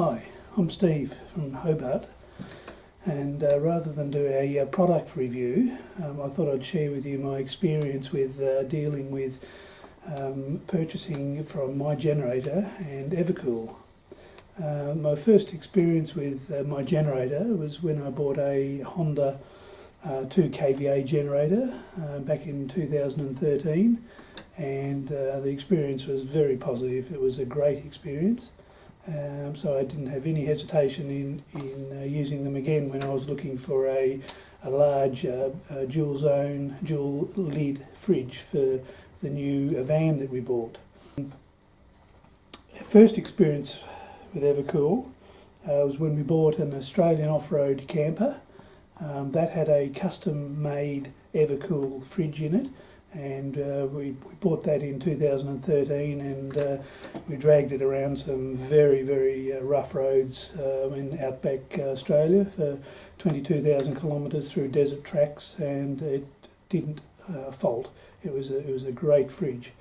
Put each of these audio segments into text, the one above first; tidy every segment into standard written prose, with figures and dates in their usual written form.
Hi, I'm Steve from Hobart, and rather than do a product review, I thought I'd share with you my experience with dealing with purchasing from My Generator and Evakool. My first experience with My Generator was when I bought a Honda 2 kVA generator back in 2013, and the experience was very positive. It was a great experience. So I didn't have any hesitation in using them again when I was looking for a large dual zone, dual lid fridge for the new van that we bought. Our first experience with Evakool was when we bought an Australian off-road camper that had a custom-made Evakool fridge in it. And we bought that in 2013, and we dragged it around some very rough roads in outback Australia for 22,000 kilometres through desert tracks, and it didn't fault. It was a great fridge.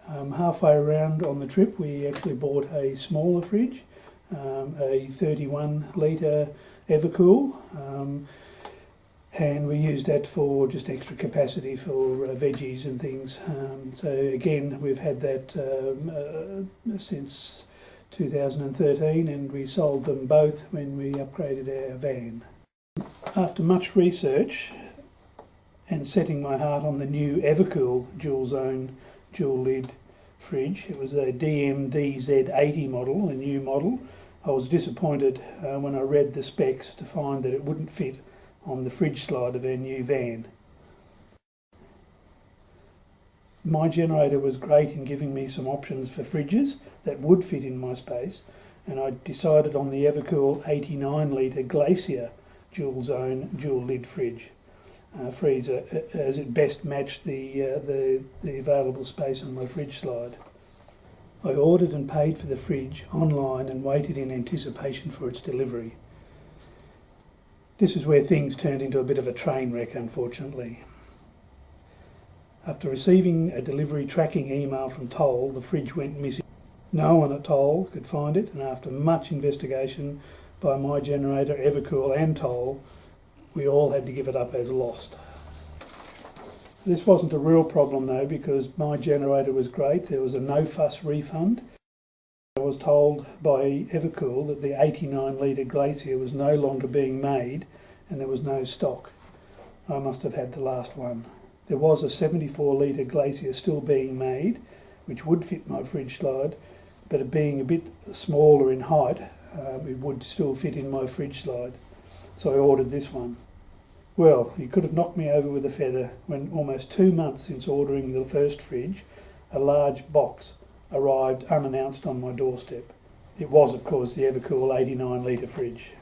Halfway around on the trip, we actually bought a smaller fridge, a 31 litre Evakool. And we used that for just extra capacity for veggies and things. So again, we've had that since 2013, and we sold them both when we upgraded our van. After much research and setting my heart on the new Evakool dual zone, dual lid fridge, it was a DMDZ80 model, a new model. I was disappointed when I read the specs to find that it wouldn't fit on the fridge slide of our new van. My Generator was great in giving me some options for fridges that would fit in my space, and I decided on the Evakool 89 litre Glacier dual zone, dual lid fridge freezer, as it best matched the available space on my fridge slide. I ordered and paid for the fridge online and waited in anticipation for its delivery. This is where things turned into a bit of a train wreck, unfortunately. After receiving a delivery tracking email from Toll, the fridge went missing. No one at Toll could find it, and after much investigation by My Generator, Evakool and Toll, we all had to give it up as lost. This wasn't a real problem though, because My Generator was great. There was a no-fuss refund. I was told by Evakool that the 89 litre Glacier was no longer being made and there was no stock. I must have had the last one. There was a 74 litre Glacier still being made, which would fit my fridge slide, but it being a bit smaller in height, it would still fit in my fridge slide. So I ordered this one. Well, you could have knocked me over with a feather when almost 2 months since ordering the first fridge, a large box arrived unannounced on my doorstep. It was, of course, the Evakool 89 litre fridge.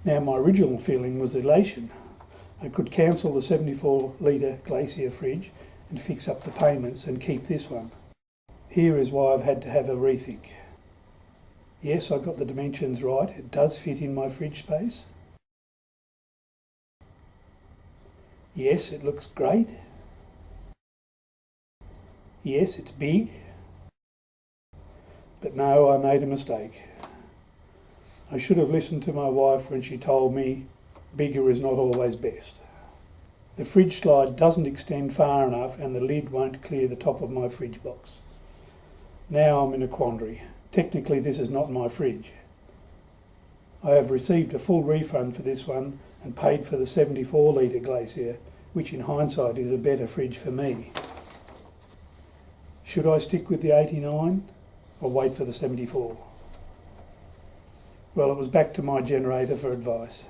Now, my original feeling was elation. I could cancel the 74 litre Glacier fridge and fix up the payments and keep this one. Here is why I've had to have a rethink. Yes, I got the dimensions right. It does fit in my fridge space. Yes, it looks great. Yes, it's big, but no, I made a mistake. I should have listened to my wife when she told me bigger is not always best. The fridge slide doesn't extend far enough and the lid won't clear the top of my fridge box. Now I'm in a quandary. Technically this is not my fridge. I have received a full refund for this one and paid for the 74 litre Glacier, which in hindsight is a better fridge for me. Should I stick with the 89 or wait for the 74? Well, it was back to My Generator for advice.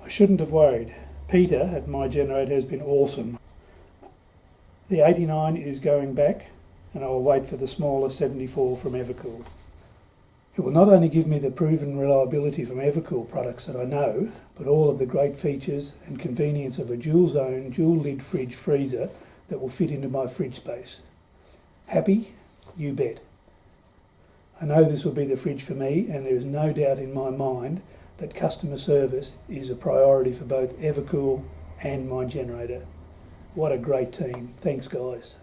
I shouldn't have worried. Peter at My Generator has been awesome. The 89 is going back, and I will wait for the smaller 74 from Evakool. It will not only give me the proven reliability from Evakool products that I know, but all of the great features and convenience of a dual zone, dual lid fridge freezer that will fit into my fridge space. Happy? You bet. I know this will be the fridge for me, and there is no doubt in my mind that customer service is a priority for both Evakool and My Generator. What a great team. Thanks, guys.